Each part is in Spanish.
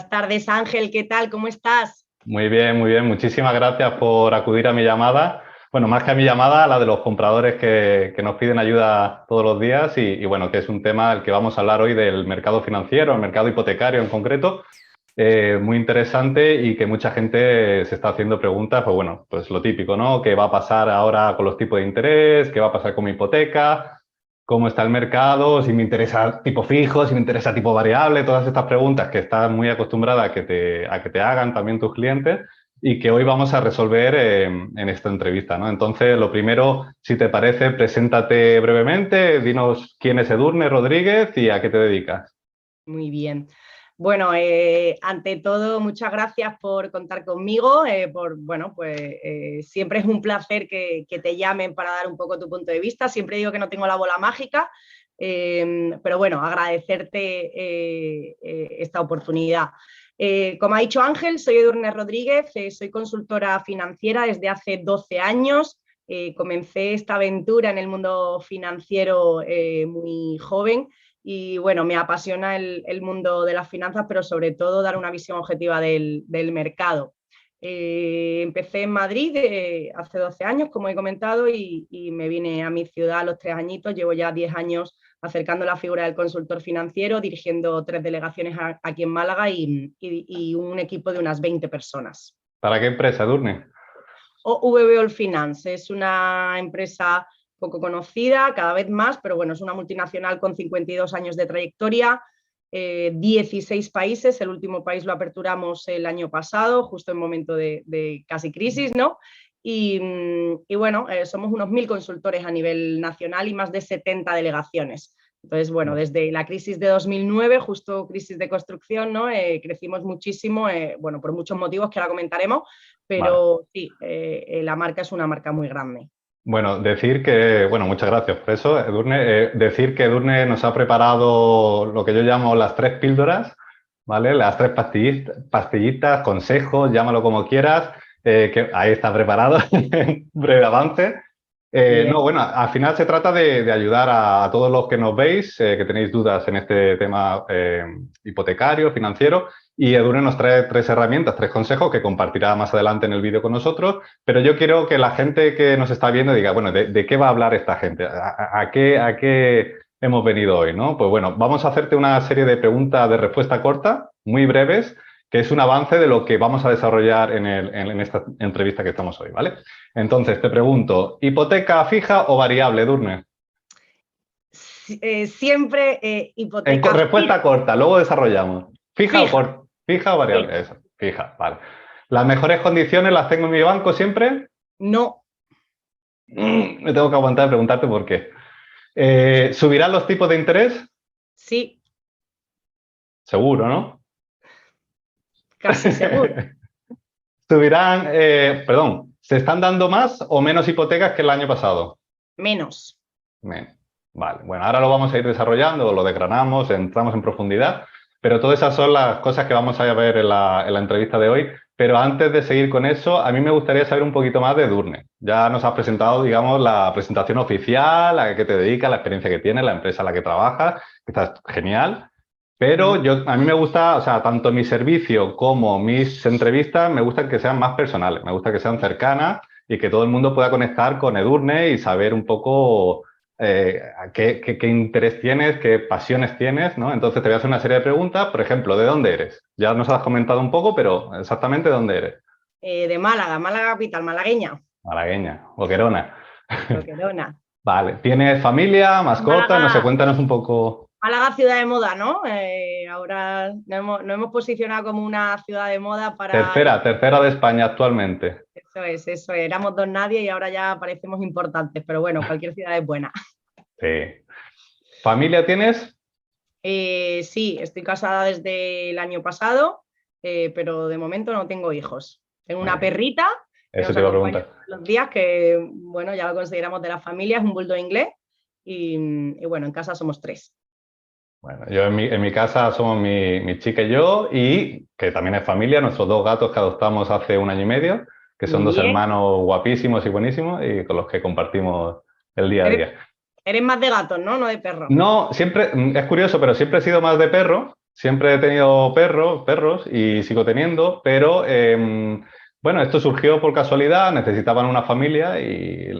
Buenas tardes, Ángel, ¿qué tal? ¿Cómo estás? Muy bien, muy bien. Muchísimas gracias por acudir a mi llamada. Bueno, más que a mi llamada, a la de los compradores que nos piden ayuda todos los días y bueno, que es un tema del que vamos a hablar hoy del mercado financiero, el mercado hipotecario en concreto. Muy interesante y que mucha gente se está haciendo preguntas, pues bueno, pues lo típico, ¿no? ¿Qué va a pasar ahora con los tipos de interés? ¿Qué va a pasar con mi hipoteca? ¿Cómo está el mercado? Si me interesa tipo fijo, si me interesa tipo variable, todas estas preguntas que estás muy acostumbrada a que te hagan también tus clientes y que hoy vamos a resolver en esta entrevista, ¿no? Entonces, lo primero, si te parece, preséntate brevemente, dinos quién es Edurne Rodríguez y a qué te dedicas. Muy bien. Bueno, ante todo, muchas gracias por contar conmigo. Siempre es un placer que te llamen para dar un poco tu punto de vista. Siempre digo que no tengo la bola mágica, pero bueno, agradecerte esta oportunidad. Como ha dicho Ángel, soy Edurne Rodríguez, soy consultora financiera desde hace 12 años. Comencé esta aventura en el mundo financiero muy joven. Y bueno, me apasiona el mundo de las finanzas, pero sobre todo dar una visión objetiva del mercado. Empecé en Madrid hace 12 años, como he comentado, y me vine a mi ciudad a los 3 añitos. Llevo ya 10 años acercando la figura del consultor financiero, dirigiendo 3 delegaciones aquí en Málaga y un equipo de unas 20 personas. ¿Para qué empresa, Edurne? VB All Finance es una empresa poco conocida, cada vez más, pero bueno, es una multinacional con 52 años de trayectoria, 16 países, el último país lo aperturamos el año pasado, justo en momento de casi crisis, ¿no? Y bueno, somos unos 1000 consultores a nivel nacional y más de 70 delegaciones. Entonces, bueno, desde la crisis de 2009, justo crisis de construcción, ¿no? Crecimos muchísimo, bueno, por muchos motivos que ahora comentaremos, Vale. pero sí, la marca es una marca muy grande. Bueno, decir que, bueno, muchas gracias por eso, Edurne. Decir que Edurne nos ha preparado lo que yo llamo las 3 píldoras, ¿vale? Las 3 pastillitas, consejos, llámalo como quieras, que ahí está preparado, breve avance. Bien. No, bueno, al final se trata de ayudar a todos los que nos veis, que tenéis dudas en este tema hipotecario, financiero, y Edurne nos trae 3 herramientas, 3 consejos que compartirá más adelante en el vídeo con nosotros, pero yo quiero que la gente que nos está viendo diga, bueno, ¿de qué va a hablar esta gente? ¿A qué hemos venido hoy, ¿no? Pues bueno, vamos a hacerte una serie de preguntas de respuesta corta, muy breves, que es un avance de lo que vamos a desarrollar en esta entrevista que estamos hoy, ¿vale? Entonces, te pregunto, ¿hipoteca fija o variable, Edurne? Siempre hipoteca Respuesta corta, luego desarrollamos. ¿Fija o fija, corta? ¿Fija o variable? fija. Eso, fija, vale. ¿Las mejores condiciones las tengo en mi banco siempre? No, Me tengo que aguantar de preguntarte por qué. ¿Subirán los tipos de interés? sí, Seguro, ¿no? casi seguro. ¿Subirán, perdón, ¿se están dando más o menos hipotecas que el año pasado? Menos. Bien. Vale, bueno, ahora lo vamos a ir desarrollando, lo desgranamos, entramos en profundidad, pero todas esas son las cosas que vamos a ver en la entrevista de hoy. Pero antes de seguir con eso, a mí me gustaría saber un poquito más de Edurne. Ya nos has presentado, digamos, la presentación oficial, a qué te dedicas, la experiencia que tienes, la empresa en la que trabajas, que está genial. Pero a mí me gusta, o sea, tanto mi servicio como mis entrevistas, me gustan que sean más personales, me gusta que sean cercanas y que todo el mundo pueda conectar con Edurne y saber un poco qué interés tienes, qué pasiones tienes, ¿no? Entonces te voy a hacer una serie de preguntas, por ejemplo, ¿de dónde eres? Ya nos has comentado un poco, pero exactamente ¿de dónde eres? De Málaga, Málaga capital, malagueña, Malagueña, Boquerona. Roquerona. Vale, ¿tienes familia, mascota? No sé, Málaga, cuéntanos un poco. Málaga ciudad de moda, ¿no? Ahora nos hemos posicionado como una ciudad de moda para... Tercera de España actualmente. Eso es. Éramos dos nadie y ahora ya parecemos importantes, pero bueno, cualquier ciudad es buena. Sí. ¿Familia tienes? Sí, estoy casada desde el año pasado, pero de momento no tengo hijos. Tengo Muy una bien. perrita que Eso nos te iba a acompaña preguntar. todos los días, que bueno, ya lo consideramos de la familia, es un bulldog inglés y bueno, en casa somos 3. Bueno, yo en mi casa somos mi chica y yo, y que también es familia, nuestros 2 gatos que adoptamos hace 1 año y medio, que son Muy 2 bien. hermanos guapísimos y buenísimos y con los que compartimos el día a Eres, día. eres más de gatos, ¿no? No de perros. No, siempre, es curioso, pero siempre he sido más de perro, siempre he tenido perros y sigo teniendo, pero bueno, esto surgió por casualidad, necesitaban una familia y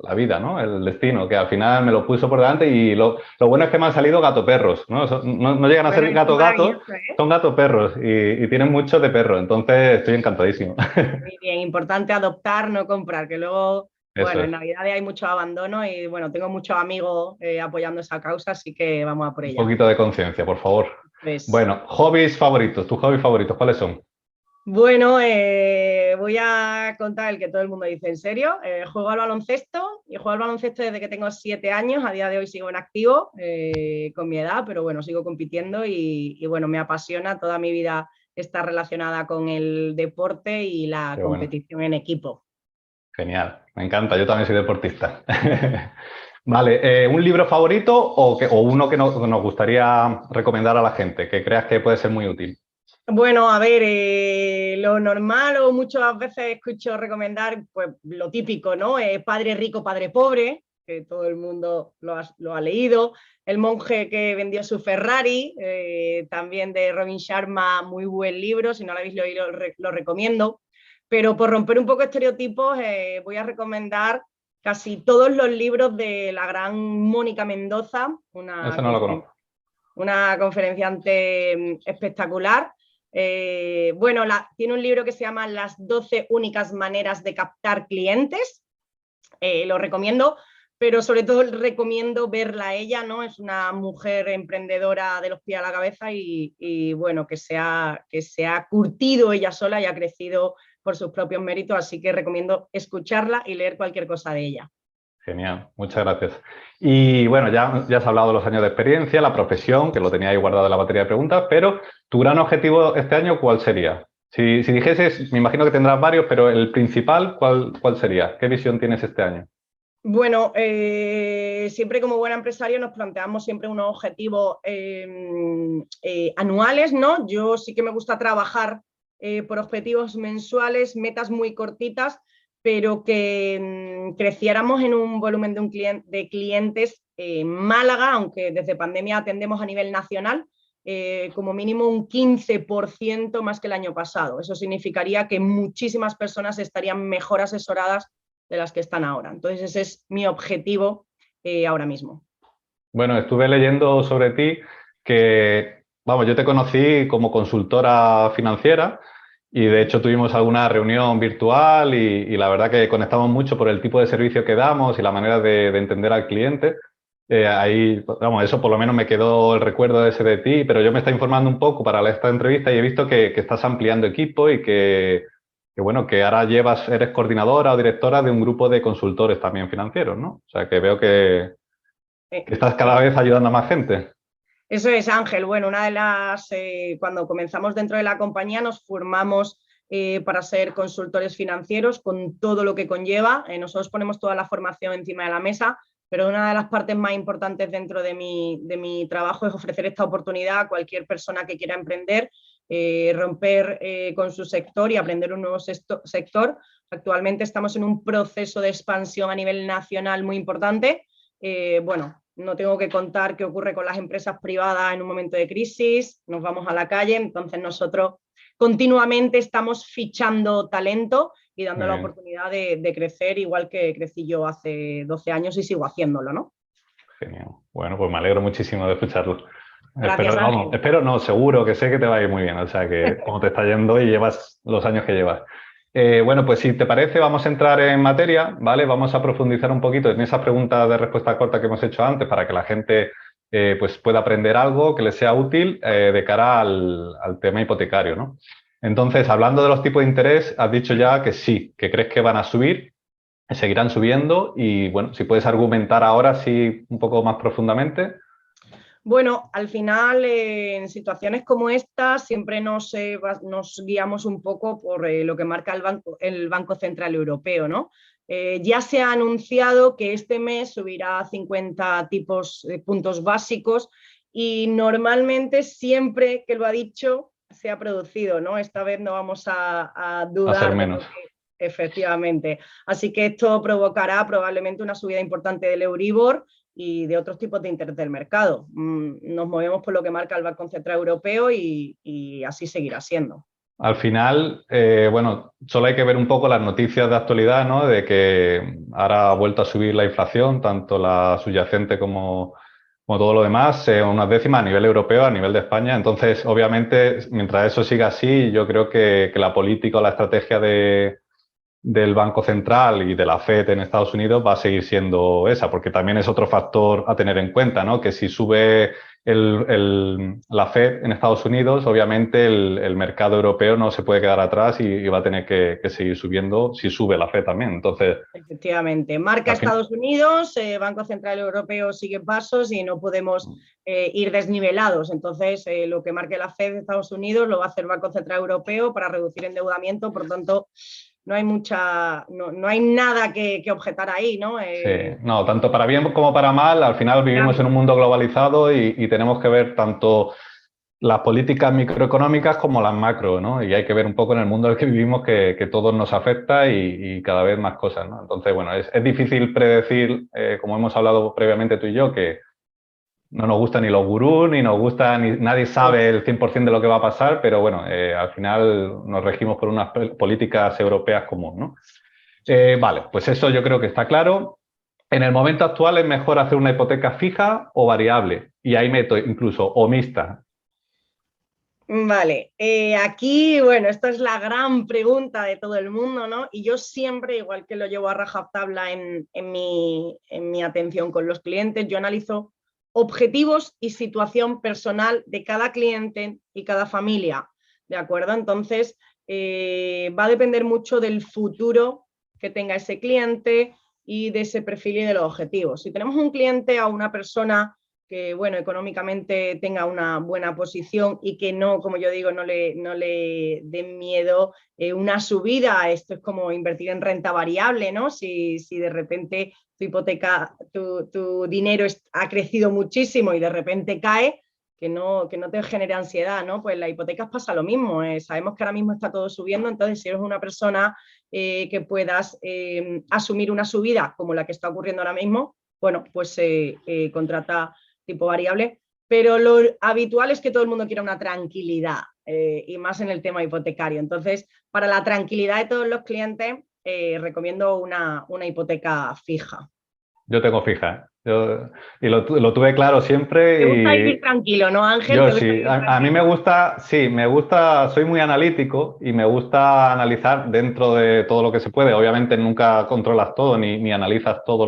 la vida, ¿no? El destino, que al final me lo puso por delante y lo bueno es que me han salido gato-perros, ¿no? No llegan a Bueno, ser eso es gato-gato, maravilloso, ¿eh? son gato-perros y tienen mucho de perro, entonces estoy encantadísimo. Muy bien, importante adoptar, no comprar, que luego, Eso bueno, en es, Navidades hay mucho abandono y bueno, tengo muchos amigos apoyando esa causa, así que vamos a por un ella. poquito de conciencia, por favor. Pues Bueno, hobbies favoritos, tus hobbies favoritos, ¿cuáles son? bueno, voy a contar el que todo el mundo dice en serio. Juego al baloncesto y juego al baloncesto desde que tengo 7 años. A día de hoy sigo en activo con mi edad, pero bueno, sigo compitiendo y bueno, me apasiona. Toda mi vida está relacionada con el deporte y la Qué bueno. competición en equipo. Genial, me encanta, yo también soy deportista. Vale, ¿un libro favorito o uno que nos gustaría recomendar a la gente, que creas que puede ser muy útil? Bueno, a ver, lo normal o muchas veces escucho recomendar, pues lo típico, ¿no? Padre rico, padre pobre, que todo el mundo lo ha leído. El monje que vendió su Ferrari, también de Robin Sharma, muy buen libro, si no lo habéis leído lo recomiendo. Pero por romper un poco estereotipos, voy a recomendar casi todos los libros de la gran Mónica Mendoza, Ese no lo conozco. una conferenciante espectacular. Bueno, tiene un libro que se llama Las 12 únicas maneras de captar clientes. Lo recomiendo, pero sobre todo recomiendo verla a ella, ¿no? Es una mujer emprendedora de los pies a la cabeza y bueno, que se ha curtido ella sola y ha crecido por sus propios méritos, así que recomiendo escucharla y leer cualquier cosa de ella. Genial, muchas gracias. Y bueno, ya has hablado de los años de experiencia, la profesión, que lo tenía ahí guardado en la batería de preguntas, pero tu gran objetivo este año, ¿cuál sería? Si dijeses, me imagino que tendrás varios, pero el principal, ¿cuál sería? ¿Qué visión tienes este año? Bueno, siempre como buen empresario nos planteamos siempre unos objetivos anuales, ¿no? Yo sí que me gusta trabajar por objetivos mensuales, metas muy cortitas, pero que creciéramos en un volumen de clientes en Málaga, aunque desde pandemia atendemos a nivel nacional, como mínimo un 15% más que el año pasado. Eso significaría que muchísimas personas estarían mejor asesoradas de las que están ahora. Entonces ese es mi objetivo ahora mismo. Bueno, estuve leyendo sobre ti que, vamos, yo te conocí como consultora financiera y de hecho tuvimos alguna reunión virtual y la verdad que conectamos mucho por el tipo de servicio que damos y la manera de entender al cliente. Ahí, vamos, eso por lo menos me quedó el recuerdo ese de ti, pero yo me estoy informando un poco para esta entrevista y he visto que estás ampliando equipo y bueno, que ahora eres coordinadora o directora de un grupo de consultores también financieros, ¿no? O sea, que veo que estás cada vez ayudando a más gente. Eso es, Ángel. Bueno, una de las, cuando comenzamos dentro de la compañía nos formamos para ser consultores financieros con todo lo que conlleva. Nosotros ponemos toda la formación encima de la mesa, pero una de las partes más importantes dentro de mi trabajo es ofrecer esta oportunidad a cualquier persona que quiera emprender, romper con su sector y aprender un nuevo sector. Actualmente estamos en un proceso de expansión a nivel nacional muy importante. Bueno, no tengo que contar qué ocurre con las empresas privadas en un momento de crisis, nos vamos a la calle, entonces nosotros continuamente estamos fichando talento y dando Muy la bien, oportunidad de crecer, igual que crecí yo hace 12 años y sigo haciéndolo, ¿no? genial. Bueno, pues me alegro muchísimo de escucharlo. Gracias, Ángel. Espero no, seguro que sé que te va a ir muy bien, o sea que como te está yendo y llevas los años que llevas. Bueno, pues si te parece, vamos a entrar en materia, ¿vale? Vamos a profundizar un poquito en esas preguntas de respuesta corta que hemos hecho antes para que la gente pues pueda aprender algo que les sea útil de cara al tema hipotecario, ¿no? Entonces, hablando de los tipos de interés, has dicho ya que sí, que crees que van a subir, que seguirán subiendo y, bueno, si puedes argumentar ahora sí un poco más profundamente. Bueno, al final, en situaciones como esta, siempre nos guiamos un poco por lo que marca el Banco Central Europeo, ¿no? Ya se ha anunciado que este mes subirá 50 puntos básicos y normalmente siempre que lo ha dicho se ha producido, ¿no? Esta vez no vamos a A ser dudar de lo menos. que efectivamente. Así que esto provocará probablemente una subida importante del Euribor y de otros tipos de interés del mercado. Nos movemos por lo que marca el Banco Central Europeo y así seguirá siendo. Al final, bueno, solo hay que ver un poco las noticias de actualidad, ¿no? De que ahora ha vuelto a subir la inflación, tanto la subyacente como todo lo demás, unas décimas a nivel europeo, a nivel de España. Entonces, obviamente, mientras eso siga así, yo creo que la política o la estrategia del Banco Central y de la FED en Estados Unidos va a seguir siendo esa, porque también es otro factor a tener en cuenta, ¿no? Que si sube la FED en Estados Unidos, obviamente el mercado europeo no se puede quedar atrás y va a tener que seguir subiendo si sube la FED también. Entonces, efectivamente, marca Estados Unidos, Banco Central Europeo sigue pasos y no podemos ir desnivelados. Entonces, lo que marque la FED de Estados Unidos lo va a hacer el Banco Central Europeo para reducir endeudamiento, por tanto, no hay nada que objetar ahí, ¿no? Sí, no, tanto para bien como para mal, al final vivimos en un mundo globalizado y tenemos que ver tanto las políticas microeconómicas como las macro, ¿no? Y hay que ver un poco en el mundo en el que vivimos que todo nos afecta y cada vez más cosas, ¿no? Entonces, bueno, es difícil predecir, como hemos hablado previamente tú y yo, que no nos gusta ni los gurús, ni nos gusta, ni nadie sabe el 100% de lo que va a pasar, pero bueno, al final nos regimos por unas políticas europeas comunes, ¿no? Vale, pues eso yo creo que está claro. En el momento actual es mejor hacer una hipoteca fija o variable, y ahí meto incluso o mixta. Vale, aquí, bueno, esta es la gran pregunta de todo el mundo, ¿no? Y yo siempre, igual que lo llevo a rajatabla en mi atención con los clientes, yo analizo objetivos y situación personal de cada cliente y cada familia, ¿de acuerdo? Entonces, va a depender mucho del futuro que tenga ese cliente y de ese perfil y de los objetivos. Si tenemos un cliente o una persona que, bueno, económicamente tenga una buena posición y que no, como yo digo, no le dé miedo una subida. Esto es como invertir en renta variable, ¿no? Si de repente tu hipoteca, tu dinero ha crecido muchísimo y de repente cae, que no te genere ansiedad, ¿no? Pues las hipotecas pasa lo mismo. Sabemos que ahora mismo está todo subiendo, entonces si eres una persona que puedas asumir una subida como la que está ocurriendo ahora mismo, bueno, pues contrata tipo variable, pero lo habitual es que todo el mundo quiera una tranquilidad y más en el tema hipotecario. Entonces, para la tranquilidad de todos los clientes, recomiendo una hipoteca fija. Yo tengo fija, y lo tuve claro siempre. Te gusta vivir tranquilo, ¿no, Ángel? Yo ¿Te gusta sí, vivir a mí me tranquilo? gusta, sí, me gusta, soy muy analítico y me gusta analizar dentro de todo lo que se puede. Obviamente nunca controlas todo ni analizas todos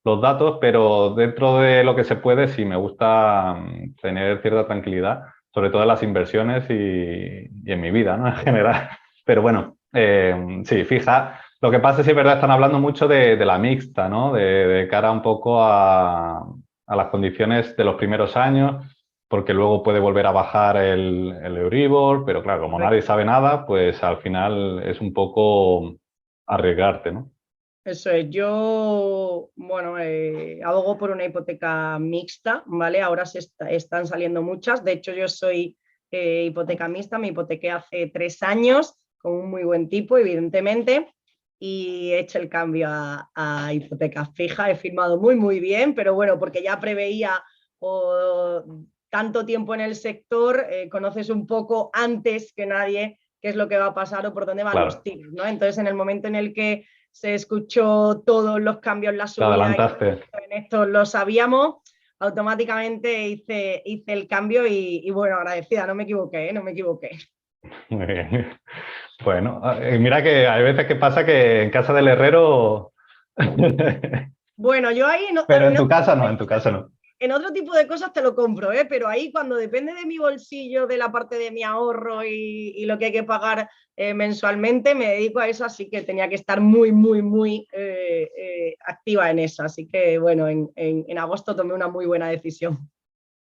los datos, pero dentro de lo que se puede sí me gusta tener cierta tranquilidad, sobre todo en las inversiones y en mi vida, ¿no? En general. Pero bueno, sí, fija. Lo que pasa es que es verdad, están hablando mucho de la mixta, ¿no? De cara un poco a las condiciones de los primeros años, porque luego puede volver a bajar el Euribor, pero claro, como nadie sabe nada, pues al final es un poco arriesgarte, ¿no? Eso es, yo, bueno, abogo por una hipoteca mixta, ¿vale? Ahora están saliendo muchas, de hecho yo soy hipoteca mixta, me hipotequé hace 3 años con un muy buen tipo, evidentemente, y he hecho el cambio a hipoteca fija, he firmado muy, muy bien, pero bueno, porque ya preveía tanto tiempo en el sector, conoces un poco antes que nadie qué es lo que va a pasar o por dónde van los Claro, tiros, ¿no? Entonces, en el momento en el que se escuchó todos los cambios, la te subida y adelantaste. en esto lo sabíamos, automáticamente hice el cambio y bueno, agradecida, no me equivoqué, no me equivoqué. Muy bien. Bueno, mira que hay veces que pasa que en casa del herrero, Bueno, yo ahí pero en tu casa no, en tu casa no. en otro tipo de cosas te lo compro, ¿eh? Pero ahí cuando depende de mi bolsillo, de la parte de mi ahorro y lo que hay que pagar mensualmente, me dedico a eso, así que tenía que estar muy, muy, muy activa en eso. Así que bueno, en agosto tomé una muy buena decisión.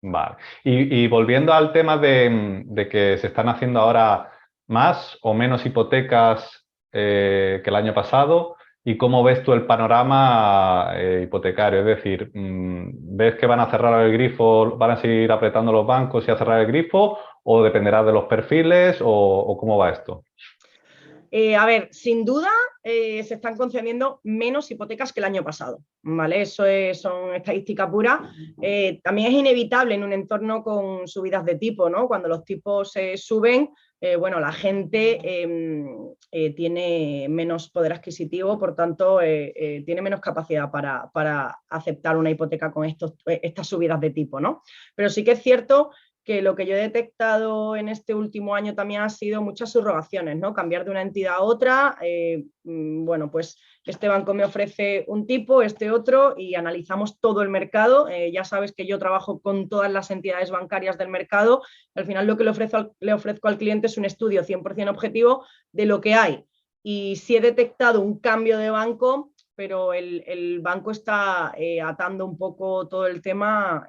Vale. Y volviendo al tema de que se están haciendo ahora más o menos hipotecas que el año pasado, ¿y cómo ves tú el panorama hipotecario? Es decir, ¿ves que van a cerrar el grifo, van a seguir apretando los bancos y a cerrar el grifo? ¿O dependerá de los perfiles? O cómo va esto? A ver, sin duda se están concediendo menos hipotecas que el año pasado, ¿vale? Son estadística pura. También es inevitable en un entorno con subidas de tipo, ¿no? Cuando los tipos suben, bueno, la gente tiene menos poder adquisitivo, por tanto, tiene menos capacidad para aceptar una hipoteca con estas subidas de tipo, ¿no? Pero sí que es cierto que lo que yo he detectado en este último año también ha sido muchas subrogaciones, ¿no? Cambiar de una entidad a otra, bueno, pues este banco me ofrece un tipo, este otro, y analizamos todo el mercado. Ya sabes que yo trabajo con todas las entidades bancarias del mercado. Al final lo que le ofrezco al cliente es un estudio 100% objetivo de lo que hay. Y si he detectado un cambio de banco, pero el banco está atando un poco todo el tema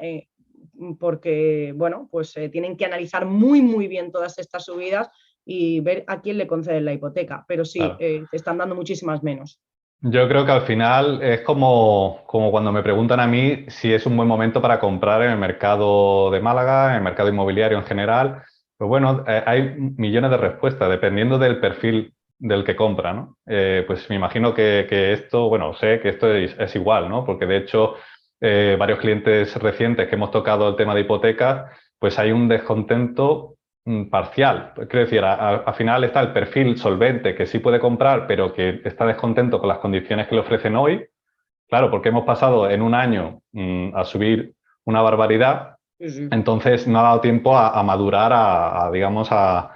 porque, bueno, pues tienen que analizar muy, muy bien todas estas subidas y ver a quién le conceden la hipoteca. Pero sí, Claro. te están dando muchísimas menos. Yo creo que al final es como cuando me preguntan a mí si es un buen momento para comprar en el mercado de Málaga, en el mercado inmobiliario en general. Pues bueno, hay millones de respuestas dependiendo del perfil del que compra, ¿no? Pues me imagino que esto, bueno, sé que esto es igual, ¿no? Porque de hecho, varios clientes recientes que hemos tocado el tema de hipotecas, pues hay un descontento parcial. Quiero decir, al final está el perfil solvente que sí puede comprar, pero que está descontento con las condiciones que le ofrecen hoy. Claro, porque hemos pasado en un año a subir una barbaridad, Sí, sí. entonces no ha dado tiempo a madurar, digamos, a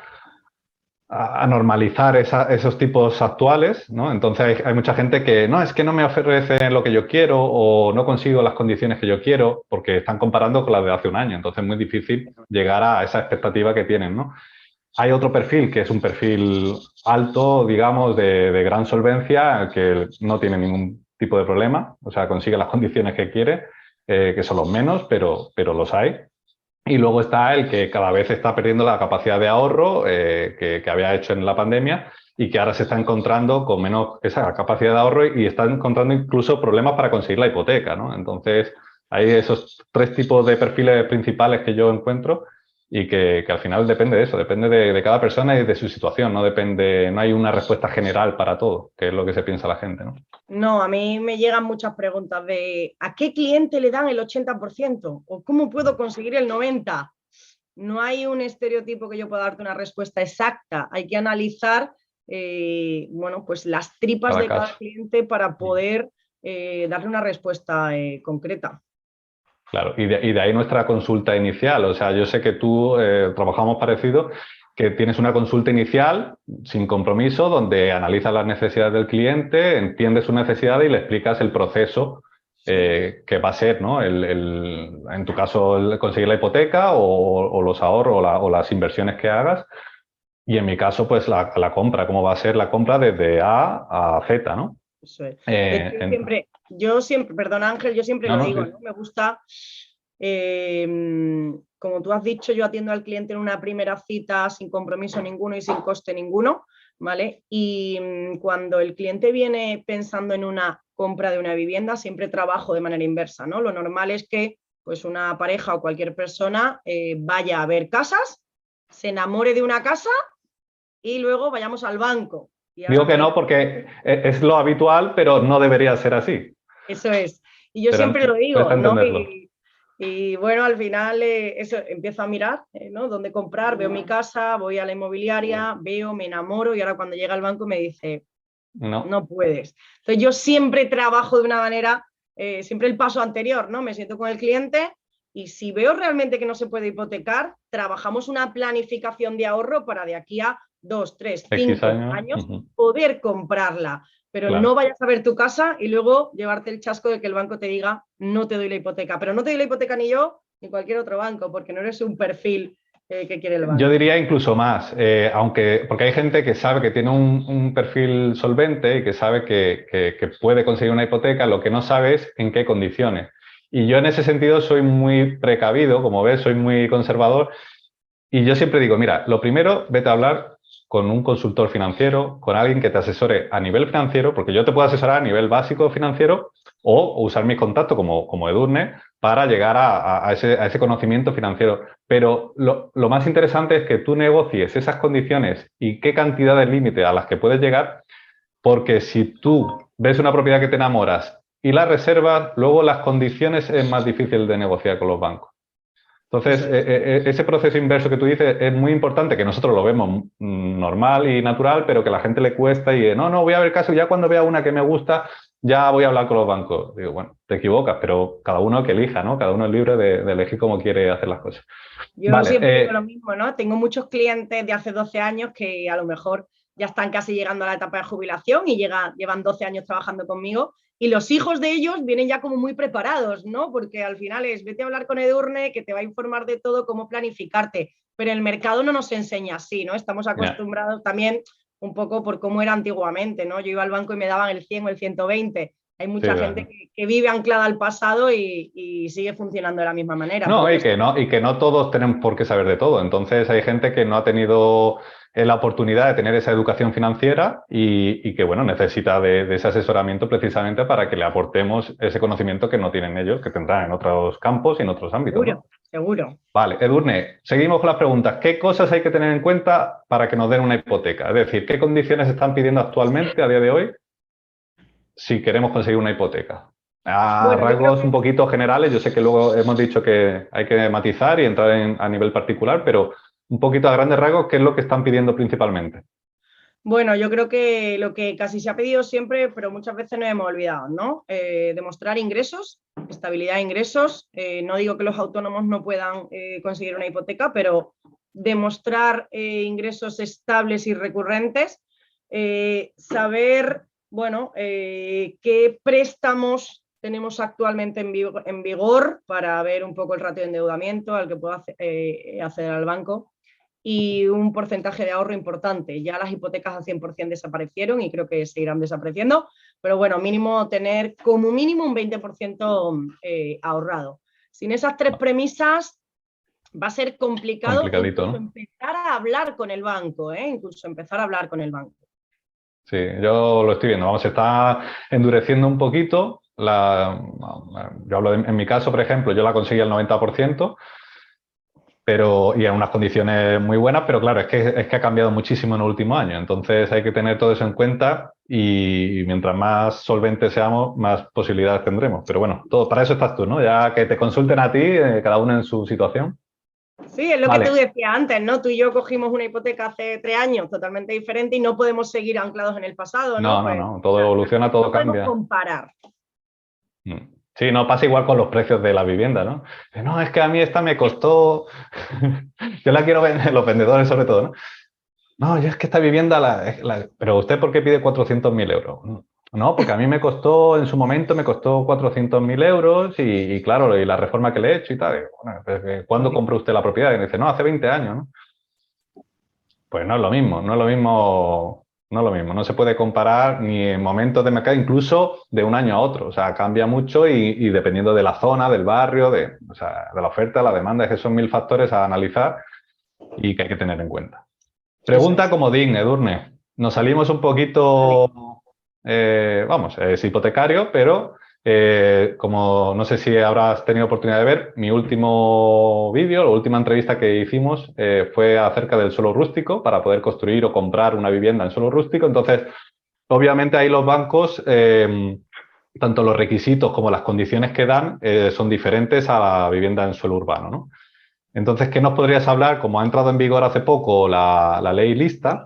normalizar esos tipos actuales, ¿no? Entonces hay mucha gente que no, es que no me ofrecen lo que yo quiero o no consigo las condiciones que yo quiero porque están comparando con las de hace un año. Entonces es muy difícil llegar a esa expectativa que tienen, ¿no? Hay otro perfil que es un perfil alto, digamos, de gran solvencia, que no tiene ningún tipo de problema, o sea, consigue las condiciones que quiere, que son los menos, pero los hay. Y luego está el que cada vez está perdiendo la capacidad de ahorro que había hecho en la pandemia y que ahora se está encontrando con menos esa capacidad de ahorro y está encontrando incluso problemas para conseguir la hipoteca, ¿no? Entonces, hay esos tres tipos de perfiles principales que yo encuentro y que al final depende de eso, depende de cada persona y de su situación, no depende, no hay una respuesta general para todo, que es lo que se piensa la gente, ¿no? No, a mí me llegan muchas preguntas de ¿a qué cliente le dan el 80%? ¿O cómo puedo conseguir el 90%? No hay un estereotipo que yo pueda darte una respuesta exacta. Hay que analizar bueno, pues las tripas Cada de cada caso. cliente para poder darle una respuesta concreta. Claro, y de ahí nuestra consulta inicial. O sea, yo sé que tú trabajamos parecido, que tienes una consulta inicial sin compromiso, donde analizas las necesidades del cliente, entiendes su necesidad y le explicas el proceso Sí. que va a ser, ¿no? En tu caso, el conseguir la hipoteca o los ahorros o las inversiones que hagas. Y en mi caso, pues la compra, cómo va a ser la compra desde A a Z, ¿no? Eso es. De hecho, Eh, en- yo siempre, perdona Ángel, yo siempre no, lo no, digo, sí. ¿no? Me gusta, eh, como tú has dicho, yo atiendo al cliente en una primera cita sin compromiso ninguno y sin coste ninguno, ¿vale? Y cuando el cliente viene pensando en una compra de una vivienda, siempre trabajo de manera inversa, ¿no? Lo normal es que pues una pareja o cualquier persona vaya a ver casas, se enamore de una casa y luego vayamos al banco. Y ahora Digo que me no porque es lo habitual, pero no debería ser así. Eso es. Y yo Pero siempre lo cuesta digo, ¿no? entenderlo. Y bueno, al final eso, empiezo a mirar, ¿no? Dónde comprar, veo mi casa, voy a la inmobiliaria, veo, me enamoro y ahora cuando llega al banco me dice, No, no puedes. Entonces yo siempre trabajo de una manera, siempre el paso anterior, ¿no? Me siento con el cliente y si veo realmente que no se puede hipotecar, trabajamos una planificación de ahorro para de aquí a 2, 3, X 5 años. años Ujú, poder comprarla. Pero no claro. vayas a ver tu casa y luego llevarte el chasco de que el banco te diga no te doy la hipoteca. Pero no te doy la hipoteca ni yo ni cualquier otro banco porque no eres un perfil que quiere el Yo banco. diría incluso más, porque hay gente que sabe que tiene un perfil solvente y que sabe que puede conseguir una hipoteca, lo que no sabe es en qué condiciones. Y yo en ese sentido soy muy precavido, como ves, soy muy conservador. Y yo siempre digo, mira, lo primero, vete a hablar con un consultor financiero, con alguien que te asesore a nivel financiero, porque yo te puedo asesorar a nivel básico financiero o usar mis contactos como Edurne para llegar a ese conocimiento financiero. Pero lo más interesante es que tú negocies esas condiciones y qué cantidad de límite a las que puedes llegar, porque si tú ves una propiedad que te enamoras y la reservas, luego las condiciones es más difícil de negociar con los bancos. Entonces, ese proceso inverso que tú dices es muy importante, que nosotros lo vemos normal y natural, pero que a la gente le cuesta y no, voy a ver caso, ya cuando vea una que me gusta, ya voy a hablar con los bancos. Digo, bueno, te equivocas, pero cada uno que elija, ¿no? Cada uno es libre de elegir cómo quiere hacer las cosas. Yo siempre digo lo mismo, ¿no? Tengo muchos clientes de hace 12 años que a lo mejor ya están casi llegando a la etapa de jubilación y llevan 12 años trabajando conmigo y los hijos de ellos vienen ya como muy preparados, ¿no? Porque al final es vete a hablar con Edurne que te va a informar de todo, cómo planificarte, pero el mercado no nos enseña así, ¿no? Estamos acostumbrados también un poco por cómo era antiguamente, ¿no? Yo iba al banco y me daban el 100 o el 120. Hay mucha gente que vive anclada al pasado y sigue funcionando de la misma manera. No, y que no todos tenemos por qué saber de todo. Entonces hay gente que no ha tenido la oportunidad de tener esa educación financiera y que, bueno, necesita de ese asesoramiento precisamente para que le aportemos ese conocimiento que no tienen ellos, que tendrán en otros campos y en otros ámbitos. Seguro, ¿no? Seguro. Vale, Edurne, seguimos con las preguntas. ¿Qué cosas hay que tener en cuenta para que nos den una hipoteca? Es decir, ¿qué condiciones están pidiendo actualmente, a día de hoy, si queremos conseguir una hipoteca? A rasgos un poquito generales, yo sé que luego hemos dicho que hay que matizar y entrar a nivel particular, pero un poquito a grandes rasgos, ¿qué es lo que están pidiendo principalmente? Bueno, yo creo que lo que casi se ha pedido siempre, pero muchas veces nos hemos olvidado, ¿no? Demostrar ingresos, estabilidad de ingresos. No digo que los autónomos no puedan conseguir una hipoteca, pero demostrar ingresos estables y recurrentes. Saber, bueno, qué préstamos tenemos actualmente en vigor para ver un poco el ratio de endeudamiento al que pueda acceder al banco y un porcentaje de ahorro importante. Ya las hipotecas al 100% desaparecieron y creo que seguirán desapareciendo, pero bueno, mínimo tener como mínimo un 20% ahorrado. Sin esas tres premisas va a ser complicado incluso, ¿no? Empezar a hablar con el banco, incluso empezar a hablar con el banco. Sí, yo lo estoy viendo. Vamos, se está endureciendo un poquito. Yo hablo en mi caso, por ejemplo, yo la conseguí al 90%, y en unas condiciones muy buenas, pero claro, es que ha cambiado muchísimo en el último año. Entonces hay que tener todo eso en cuenta y mientras más solventes seamos, más posibilidades tendremos. Pero bueno, para eso estás tú, ¿no? Ya que te consulten a ti, cada uno en su situación. Sí, es lo que tú decías antes, ¿no? Tú y yo cogimos una hipoteca hace 3 años totalmente diferente y no podemos seguir anclados en el pasado, ¿no? No, todo evoluciona, todo cambia. No podemos comparar. Sí, no pasa igual con los precios de la vivienda, ¿no? No, es que a mí esta me costó, yo la quiero vender, los vendedores sobre todo, ¿no? No, yo es que esta vivienda, pero ¿usted por qué pide 400.000 euros? No, porque a mí me costó, en su momento me costó 400.000 euros y claro, y la reforma que le he hecho y tal. Bueno, ¿cuándo compró usted la propiedad? Y me dice, no, hace 20 años, ¿no? Pues no es lo mismo, no se puede comparar ni en momentos de mercado, incluso de un año a otro, o sea, cambia mucho y dependiendo de la zona, del barrio, de la oferta, la demanda, es que son 1000 factores a analizar y que hay que tener en cuenta. Pregunta comodín, Edurne. Nos salimos un poquito, es hipotecario, pero como no sé si habrás tenido oportunidad de ver, mi último vídeo, la última entrevista que hicimos fue acerca del suelo rústico para poder construir o comprar una vivienda en suelo rústico. Entonces, obviamente ahí los bancos, tanto los requisitos como las condiciones que dan son diferentes a la vivienda en suelo urbano, ¿no? Entonces, ¿qué nos podrías hablar? Como ha entrado en vigor hace poco la ley lista,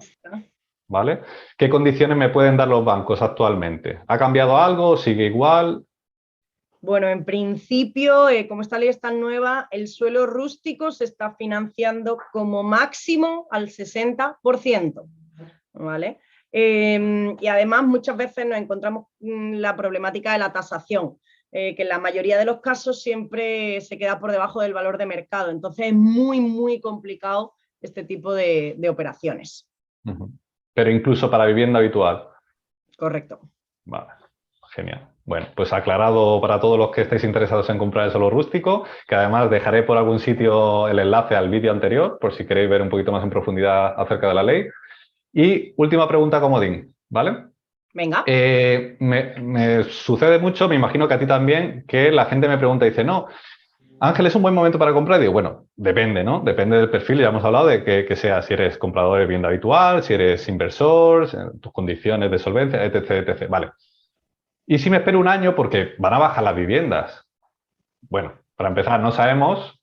¿vale? ¿Qué condiciones me pueden dar los bancos actualmente? ¿Ha cambiado algo? ¿Sigue igual? Bueno, en principio, como esta ley es tan nueva, el suelo rústico se está financiando como máximo al 60%, ¿vale? Y además muchas veces nos encontramos la problemática de la tasación, que en la mayoría de los casos siempre se queda por debajo del valor de mercado. Entonces es muy, muy complicado este tipo de operaciones. Pero incluso para vivienda habitual. Correcto. Vale, genial. Bueno, pues aclarado para todos los que estéis interesados en comprar el suelo rústico, que además dejaré por algún sitio el enlace al vídeo anterior, por si queréis ver un poquito más en profundidad acerca de la ley. Y última pregunta comodín, ¿vale? Venga. Me sucede mucho, me imagino que a ti también, que la gente me pregunta y dice, no, Ángel, ¿es un buen momento para comprar? Digo, bueno, depende, ¿no? Depende del perfil, ya hemos hablado de que sea si eres comprador de vivienda habitual, si eres inversor, tus condiciones de solvencia, etc, etc. Vale. ¿Y si me espero un año porque van a bajar las viviendas? Bueno, para empezar, no sabemos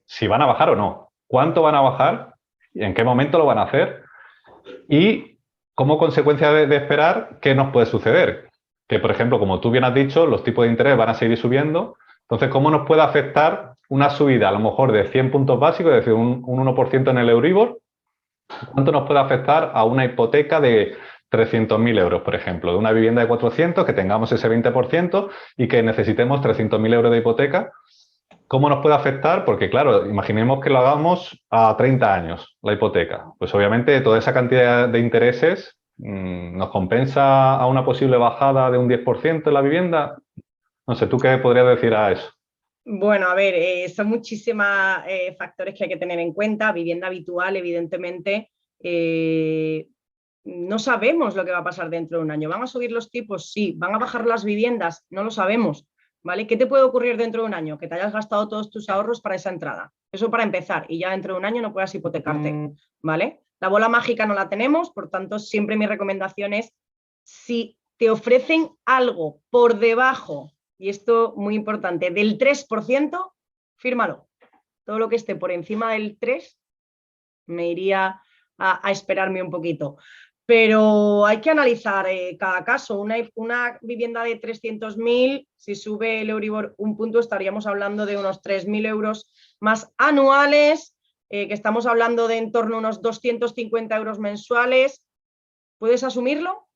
si van a bajar o no. ¿Cuánto van a bajar? ¿Y en qué momento lo van a hacer? Y como consecuencia de esperar, ¿qué nos puede suceder? Que, por ejemplo, como tú bien has dicho, los tipos de interés van a seguir subiendo. Entonces, ¿cómo nos puede afectar una subida a lo mejor de 100 puntos básicos, es decir, un 1% en el Euribor? ¿Cuánto nos puede afectar a una hipoteca de 300.000 euros, por ejemplo, de una vivienda de 400, que tengamos ese 20% y que necesitemos 300.000 euros de hipoteca? ¿Cómo nos puede afectar? Porque, claro, imaginemos que lo hagamos a 30 años, la hipoteca. Pues obviamente toda esa cantidad de intereses nos compensa a una posible bajada de un 10% en la vivienda. No sé, ¿tú qué podrías decir a eso? Bueno, a ver, son muchísimos factores que hay que tener en cuenta. Vivienda habitual, evidentemente, no sabemos lo que va a pasar dentro de un año. ¿Van a subir los tipos? Sí. ¿Van a bajar las viviendas? No lo sabemos. ¿Vale? ¿Qué te puede ocurrir dentro de un año? Que te hayas gastado todos tus ahorros para esa entrada. Eso para empezar. Y ya dentro de un año no puedas hipotecarte. ¿Vale? La bola mágica no la tenemos, por tanto, siempre mi recomendación es, si te ofrecen algo por debajo, y esto muy importante, del 3%, fírmalo. Todo lo que esté por encima del 3%, me iría a esperarme un poquito. Pero hay que analizar cada caso. Una vivienda de 300.000, si sube el Euribor un punto, estaríamos hablando de unos 3.000 euros más anuales, que estamos hablando de en torno a unos 250 euros mensuales. ¿Puedes asumirlo?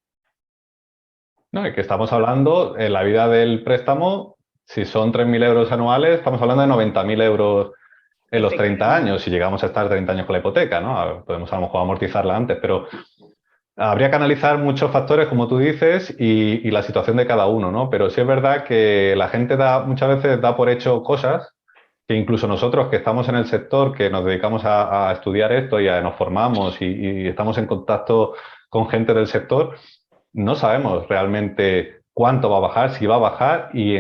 No, es que estamos hablando, en la vida del préstamo, si son 3.000 euros anuales, estamos hablando de 90.000 euros en los 30 años, si llegamos a estar 30 años con la hipoteca, ¿no? Podemos a lo mejor amortizarla antes, pero habría que analizar muchos factores, como tú dices, y la situación de cada uno, ¿no? Pero sí es verdad que la gente muchas veces da por hecho cosas que incluso nosotros que estamos en el sector, que nos dedicamos a estudiar esto y nos formamos y estamos en contacto con gente del sector, no sabemos realmente cuánto va a bajar, si va a bajar y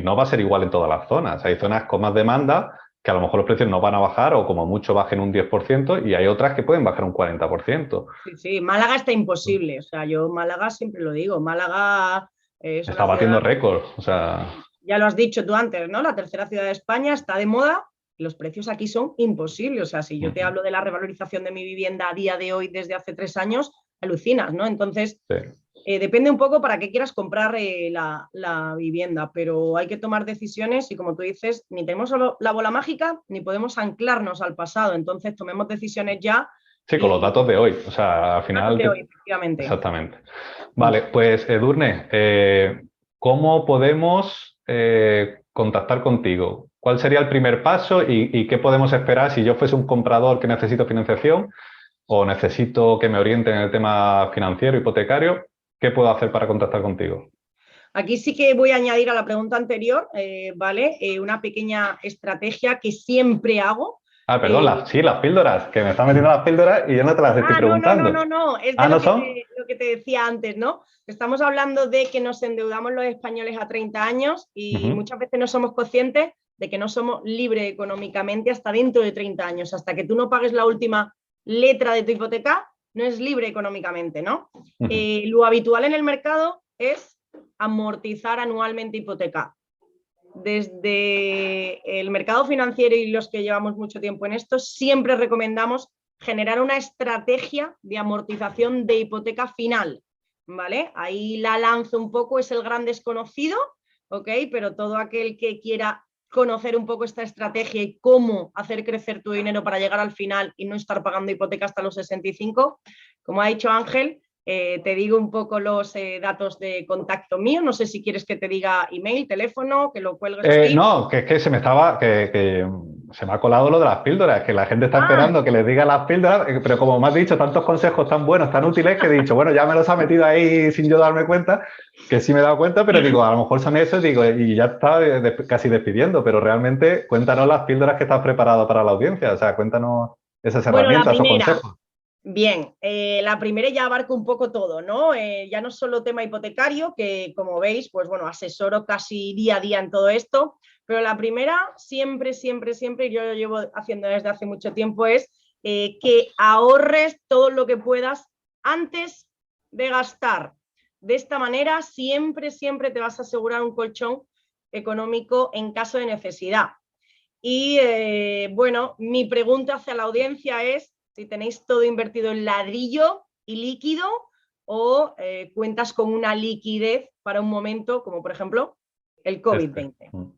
no va a ser igual en todas las zonas. Hay zonas con más demanda que a lo mejor los precios no van a bajar o como mucho bajen un 10% y hay otras que pueden bajar un 40%. Sí, sí, Málaga está imposible. O sea, yo Málaga siempre lo digo. Málaga es Está una batiendo ciudad, récords. O sea, ya lo has dicho tú antes, ¿no? La tercera ciudad de España está de moda. Los precios aquí son imposibles. O sea, si yo te hablo de la revalorización de mi vivienda a día de hoy desde hace 3 años, alucinas, ¿no? Entonces, sí. Depende un poco para qué quieras comprar la vivienda, pero hay que tomar decisiones y, como tú dices, ni tenemos la bola mágica ni podemos anclarnos al pasado. Entonces, tomemos decisiones ya. Sí, con los datos de hoy. O sea, al final... De hoy, efectivamente. Exactamente. Vale, pues Edurne, ¿cómo podemos contactar contigo? ¿Cuál sería el primer paso y qué podemos esperar si yo fuese un comprador que necesito financiación o necesito que me orienten en el tema financiero, hipotecario? ¿Qué puedo hacer para contactar contigo? Aquí sí que voy a añadir a la pregunta anterior, ¿vale? Una pequeña estrategia que siempre hago. Ah, perdón, sí, las píldoras, que me están metiendo las píldoras y yo no te las estoy preguntando. No, es Ah, de ¿no son? lo que te decía antes, ¿no? Estamos hablando de que nos endeudamos los españoles a 30 años y muchas veces no somos conscientes de que no somos libres económicamente hasta dentro de 30 años. Hasta que tú no pagues la última letra de tu hipoteca, no es libre económicamente, ¿no? Lo habitual en el mercado es amortizar anualmente hipoteca. Desde el mercado financiero y los que llevamos mucho tiempo en esto, siempre recomendamos generar una estrategia de amortización de hipoteca final, ¿vale? Ahí la lanzo un poco, es el gran desconocido, ¿ok? Pero todo aquel que quiera conocer un poco esta estrategia y cómo hacer crecer tu dinero para llegar al final y no estar pagando hipoteca hasta los 65, como ha dicho Ángel, te digo un poco los datos de contacto mío. No sé si quieres que te diga email, teléfono, que lo cuelgues aquí. No, que es que se me estaba, que se me ha colado lo de las píldoras, que la gente está esperando que les diga las píldoras, pero como me has dicho, tantos consejos tan buenos, tan útiles, que he dicho, bueno, ya me los ha metido ahí sin yo darme cuenta, que sí me he dado cuenta, pero digo, a lo mejor son esos, digo, y ya está casi despidiendo, pero realmente cuéntanos las píldoras que estás preparado para la audiencia, o sea, cuéntanos esas Bueno, herramientas o consejos. Bien, la primera ya abarca un poco todo, ¿no? Ya no solo tema hipotecario, que como veis, pues bueno, asesoro casi día a día en todo esto, pero la primera siempre, siempre, siempre, y yo lo llevo haciendo desde hace mucho tiempo, es que ahorres todo lo que puedas antes de gastar. De esta manera siempre, siempre te vas a asegurar un colchón económico en caso de necesidad. Y bueno, mi pregunta hacia la audiencia es si tenéis todo invertido en ladrillo y líquido o cuentas con una liquidez para un momento como por ejemplo el COVID-20.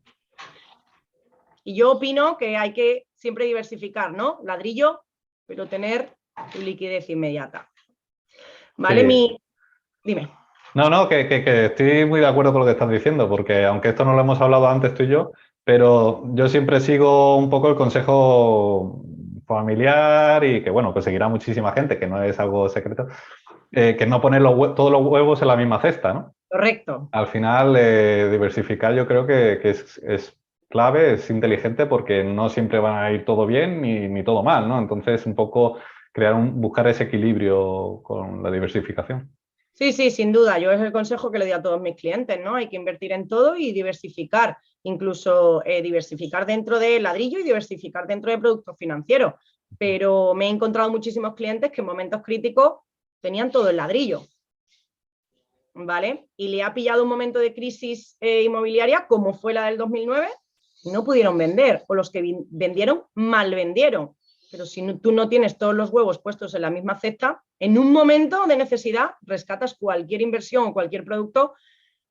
Y yo opino que hay que siempre diversificar, ¿no? Ladrillo, pero tener tu liquidez inmediata. ¿Vale? Sí. Dime. No, que estoy muy de acuerdo con lo que estás diciendo, porque aunque esto no lo hemos hablado antes tú y yo, pero yo siempre sigo un poco el consejo familiar y que, bueno, pues seguirá muchísima gente, que no es algo secreto, que no poner todos los huevos en la misma cesta, ¿no? Correcto. Al final, diversificar yo creo que es clave, es inteligente, porque no siempre va a ir todo bien ni todo mal, ¿no? Entonces, un poco buscar ese equilibrio con la diversificación. Sí, sí, sin duda. Yo es el consejo que le doy a todos mis clientes, ¿no? Hay que invertir en todo y diversificar, incluso diversificar dentro de ladrillo y diversificar dentro de productos financieros. Pero me he encontrado muchísimos clientes que en momentos críticos tenían todo el ladrillo, ¿vale? Y le ha pillado un momento de crisis inmobiliaria como fue la del 2009 y no pudieron vender, o los que vendieron mal vendieron. Pero si tú no tienes todos los huevos puestos en la misma cesta, en un momento de necesidad rescatas cualquier inversión o cualquier producto,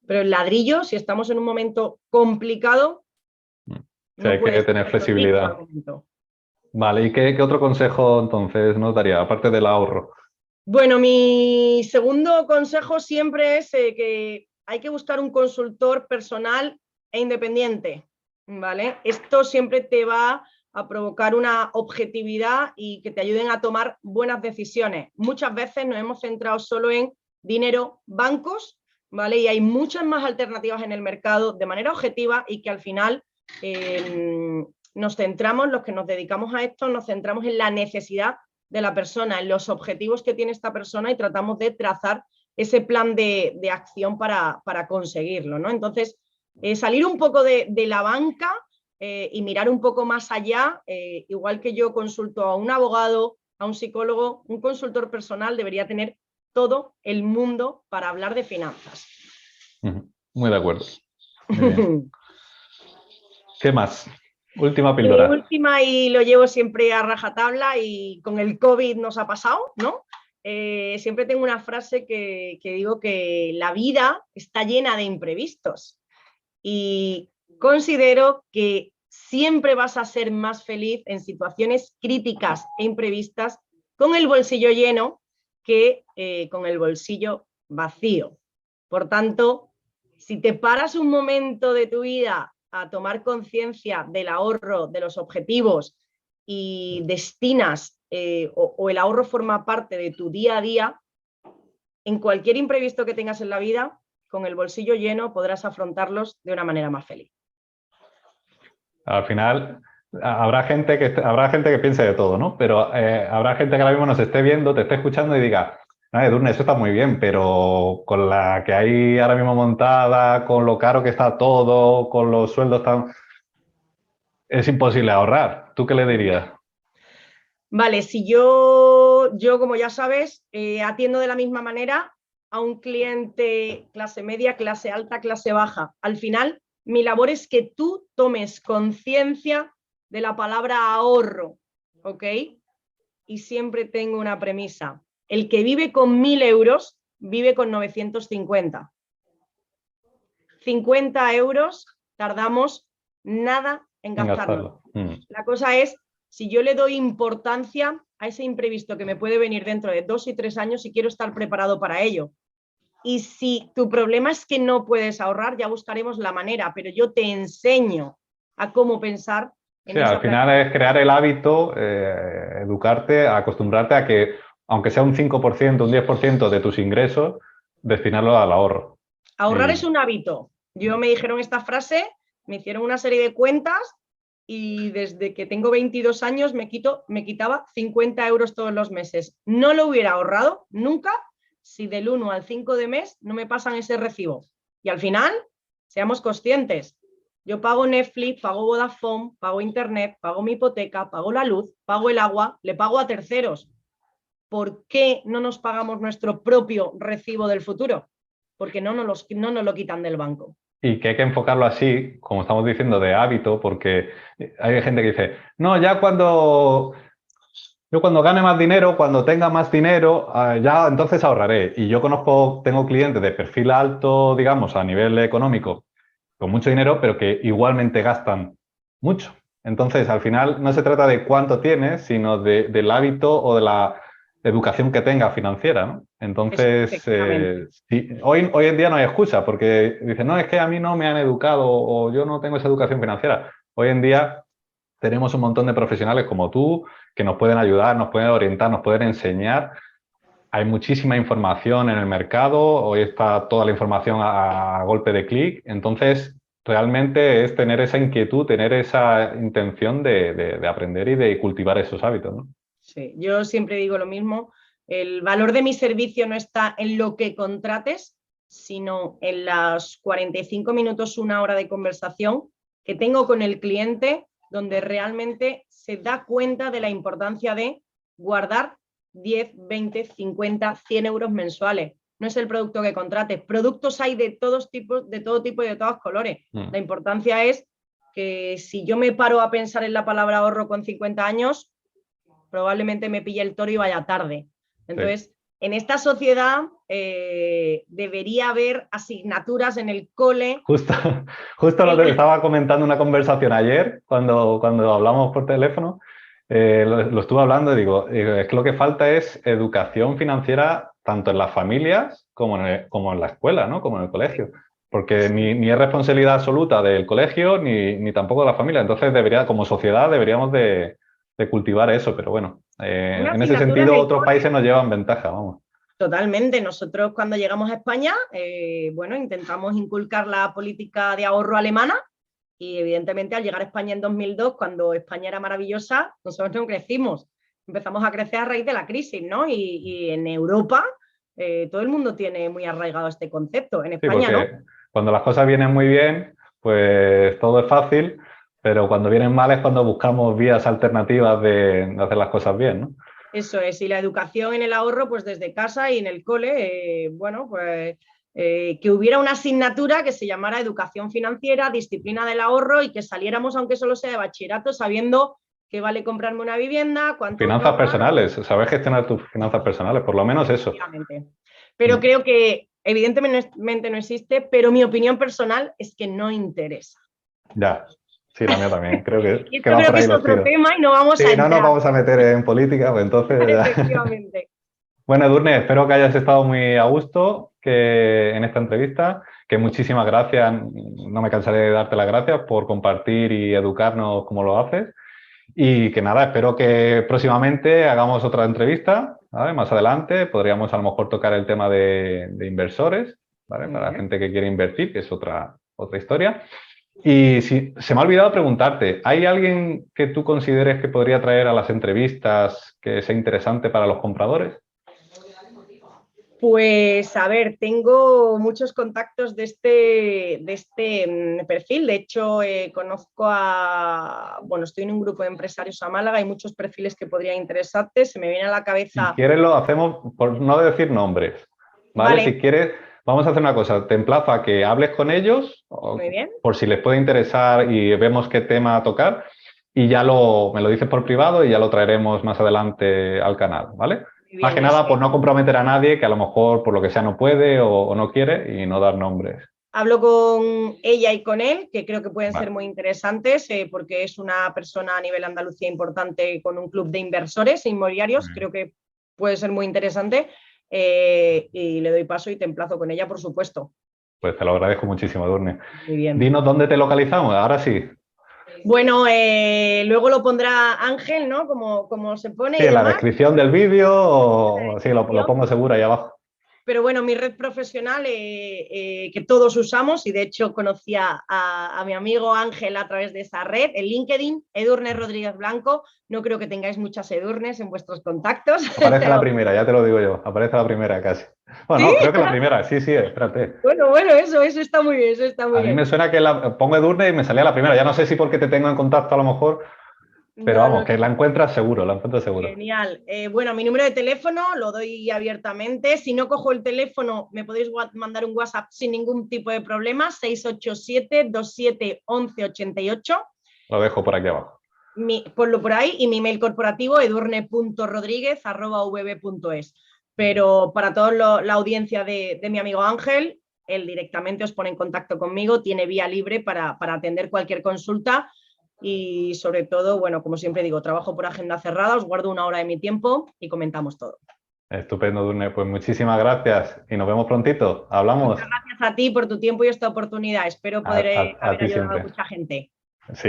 pero el ladrillo, si estamos en un momento complicado, Sí, no hay que puedes tener hacerlo fijo al flexibilidad. momento. Vale, ¿y qué otro consejo entonces nos daría, aparte del ahorro? Bueno, mi segundo consejo siempre es que hay que buscar un consultor personal e independiente, ¿vale? Esto siempre te va a provocar una objetividad y que te ayuden a tomar buenas decisiones. Muchas veces nos hemos centrado solo en dinero, bancos, ¿vale? Y hay muchas más alternativas en el mercado de manera objetiva y que al final nos centramos, los que nos dedicamos a esto, nos centramos en la necesidad de la persona, en los objetivos que tiene esta persona y tratamos de trazar ese plan de acción para conseguirlo, ¿no? Entonces, salir un poco de la banca y mirar un poco más allá, igual que yo consulto a un abogado, a un psicólogo, un consultor personal debería tener todo el mundo para hablar de finanzas. Muy de acuerdo. Muy bien. ¿Qué más? Última Mi píldora. última, y lo llevo siempre a rajatabla y con el COVID nos ha pasado, ¿no? Siempre tengo una frase que digo que la vida está llena de imprevistos y considero que siempre vas a ser más feliz en situaciones críticas e imprevistas con el bolsillo lleno que con el bolsillo vacío. Por tanto, si te paras un momento de tu vida a tomar conciencia del ahorro, de los objetivos y destinas o el ahorro forma parte de tu día a día, en cualquier imprevisto que tengas en la vida, con el bolsillo lleno podrás afrontarlos de una manera más feliz. Al final, habrá gente que piense de todo, ¿no? Pero habrá gente que ahora mismo nos esté viendo, te esté escuchando y diga, Edurne, eso está muy bien, pero con la que hay ahora mismo montada, con lo caro que está todo, con los sueldos tan... Es imposible ahorrar. ¿Tú qué le dirías? Vale, si yo como ya sabes, atiendo de la misma manera a un cliente clase media, clase alta, clase baja. Al final, mi labor es que tú tomes conciencia de la palabra ahorro, ¿ok? Y siempre tengo una premisa. El que vive con 1.000 euros vive con 950. 50 euros tardamos nada en gastarlo. La cosa es, si yo le doy importancia a ese imprevisto que me puede venir dentro de 2 y 3 años y quiero estar preparado para ello. Y si tu problema es que no puedes ahorrar, ya buscaremos la manera, pero yo te enseño a cómo pensar en Sí, esa al final es crear el hábito, educarte, acostumbrarte a que, aunque sea un 5%, un 10% de tus ingresos, destinarlo al ahorro. Ahorrar es un hábito. Yo me dijeron esta frase, me hicieron una serie de cuentas y desde que tengo 22 años me quitaba 50 euros todos los meses. No lo hubiera ahorrado nunca si del 1 al 5 de mes no me pasan ese recibo. Y al final, seamos conscientes, yo pago Netflix, pago Vodafone, pago Internet, pago mi hipoteca, pago la luz, pago el agua, le pago a terceros. ¿Por qué no nos pagamos nuestro propio recibo del futuro? Porque no nos lo quitan del banco. Y que hay que enfocarlo así, como estamos diciendo, de hábito, porque hay gente que dice, no, yo cuando gane más dinero, cuando tenga más dinero, ya entonces ahorraré. Y yo tengo clientes de perfil alto, digamos, a nivel económico, con mucho dinero, pero que igualmente gastan mucho. Entonces, al final, no se trata de cuánto tienes, sino del hábito o de la educación que tenga financiera, ¿no? Entonces, sí, hoy en día no hay excusa, porque dicen, no, es que a mí no me han educado o yo no tengo esa educación financiera. Hoy en día tenemos un montón de profesionales como tú que nos pueden ayudar, nos pueden orientar, nos pueden enseñar. Hay muchísima información en el mercado, hoy está toda la información a golpe de clic, entonces realmente es tener esa inquietud, tener esa intención de aprender y de cultivar esos hábitos, ¿no? Sí, yo siempre digo lo mismo, el valor de mi servicio no está en lo que contrates, sino en los 45 minutos, una hora de conversación que tengo con el cliente, donde realmente se da cuenta de la importancia de guardar 10, 20, 50, 100 euros mensuales. No es el producto que contrates. Productos hay de todos tipos, de todo tipo y de todos colores. La importancia es que si yo me paro a pensar en la palabra ahorro con 50 años, probablemente me pille el toro y vaya tarde. Entonces, sí, en esta sociedad debería haber asignaturas en el cole. Justo lo que estaba comentando una conversación ayer, cuando hablamos por teléfono, lo estuve hablando y digo, es que lo que falta es educación financiera tanto en las familias como en la escuela, ¿no? Como en el colegio. Porque ni es responsabilidad absoluta del colegio ni tampoco de la familia. Entonces, como sociedad deberíamos de cultivar eso, pero bueno, en ese sentido otros países nos llevan ventaja, vamos. Totalmente. Nosotros cuando llegamos a España, bueno, intentamos inculcar la política de ahorro alemana y evidentemente al llegar a España en 2002, cuando España era maravillosa, nosotros no crecimos. Empezamos a crecer a raíz de la crisis, ¿no? Y en Europa todo el mundo tiene muy arraigado este concepto. En España, sí, ¿no? Cuando las cosas vienen muy bien, pues todo es fácil, pero cuando vienen mal es cuando buscamos vías alternativas de hacer las cosas bien, ¿no? Eso es, y la educación en el ahorro, pues desde casa y en el cole, bueno, pues que hubiera una asignatura que se llamara educación financiera, disciplina del ahorro y que saliéramos, aunque solo sea de bachillerato, sabiendo qué vale comprarme una vivienda, cuánto... Finanzas personales, saber gestionar tus finanzas personales, por lo menos eso. Pero creo que evidentemente no existe, pero mi opinión personal es que no interesa. Ya. Sí, la mía también. Creo que va por ahí es otro tema y no vamos a entrar. No nos vamos a meter en política, pues entonces... Efectivamente. Bueno, Edurne, espero que hayas estado muy a gusto en esta entrevista, que muchísimas gracias, no me cansaré de darte las gracias por compartir y educarnos como lo haces. Y que nada, espero que próximamente hagamos otra entrevista, ¿vale? Más adelante podríamos a lo mejor tocar el tema de inversores, ¿vale? Para la gente que quiere invertir, que es otra historia. Y se me ha olvidado preguntarte, ¿hay alguien que tú consideres que podría traer a las entrevistas que sea interesante para los compradores? Pues a ver, tengo muchos contactos de este perfil. De hecho, conozco bueno, estoy en un grupo de empresarios a Málaga, hay muchos perfiles que podrían interesarte. Se me viene a la cabeza... Si quieres lo hacemos por no decir nombres, ¿vale? Si quieres, vamos a hacer una cosa, te emplazo a que hables con ellos, por si les puede interesar y vemos qué tema tocar, y ya me lo dices por privado y ya lo traeremos más adelante al canal, ¿vale? Bien, más que nada por no comprometer a nadie que a lo mejor por lo que sea no puede o no quiere y no dar nombres. Hablo con ella y con él, que creo que pueden ser muy interesantes, porque es una persona a nivel Andalucía importante con un club de inversores inmobiliarios, creo que puede ser muy interesante, y le doy paso y te emplazo con ella, por supuesto. Pues te lo agradezco muchísimo, Edurne. Muy bien. Dinos dónde te localizamos, ahora sí. Bueno, luego lo pondrá Ángel, ¿no? Como se pone. Sí, en la descripción del vídeo, sí, lo pongo seguro ahí abajo. Pero bueno, mi red profesional que todos usamos, y de hecho conocí a mi amigo Ángel a través de esa red, el LinkedIn, Edurne Rodríguez Blanco. No creo que tengáis muchas Edurnes en vuestros contactos. Aparece la Pero... primera, ya te lo digo yo. Aparece la primera casi. Bueno, ¿Sí? no, creo que la primera. Sí, sí, espérate. Bueno, eso está muy bien, eso está muy A mí bien. me suena que pongo Edurne y me salía la primera. Ya no sé si porque te tengo en contacto a lo mejor, pero No, vamos, no, que la encuentras seguro, la encuentras seguro. genial. Bueno, mi número de teléfono lo doy abiertamente. Si no cojo el teléfono, me podéis mandar un WhatsApp sin ningún tipo de problema, 687-27-11-88. Lo dejo por aquí abajo. Ponlo por ahí, y mi mail corporativo, edurne.rodríguez@vb.es. Pero para toda la audiencia de mi amigo Ángel, él directamente os pone en contacto conmigo, tiene vía libre para atender cualquier consulta. Y sobre todo, bueno, como siempre digo, trabajo por agenda cerrada, os guardo una hora de mi tiempo y comentamos todo. Estupendo, Edurne. Pues muchísimas gracias y nos vemos prontito. Hablamos. Muchas gracias a ti por tu tiempo y esta oportunidad. Espero poder A haber ti ayudado a siempre. mucha gente. Sí.